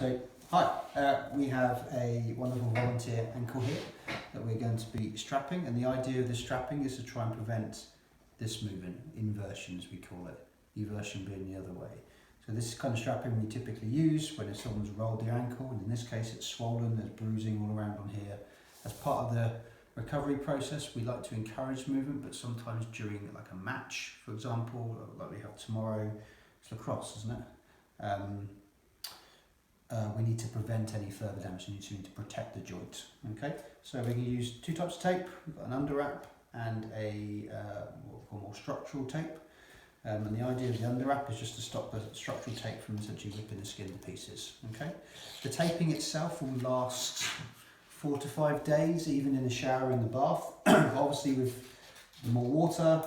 Right, so hi, we have a wonderful volunteer ankle here that we're going to be strapping, and the idea of the strapping is to try and prevent this movement, inversion as we call it, eversion being the other way. So this is kind of strapping we typically use when someone's rolled their ankle, and in this case it's swollen, there's bruising all around on here. As part of the recovery process, we like to encourage movement, but sometimes during like a match, for example, like we have tomorrow, it's lacrosse, isn't it? We need to prevent any further damage. We need to protect the joint. Okay, so we can use two types of tape. We've got an under wrap and a what we call more structural tape. And the idea of the under wrap is just to stop the structural tape from essentially ripping the skin to pieces. Okay, the taping itself will last 4 to 5 days, even in the shower, in the bath. Obviously, with the more water,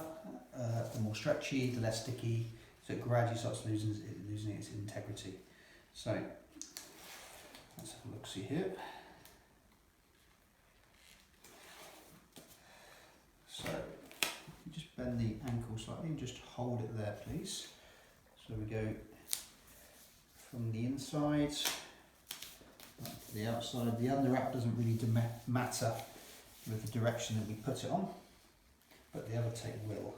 the more stretchy, the less sticky, so it gradually starts losing its integrity. So let's have a look, see here. So you just bend the ankle slightly and just hold it there, please. So we go from the inside back to the outside. The under wrap doesn't really matter with the direction that we put it on, but the other tape will.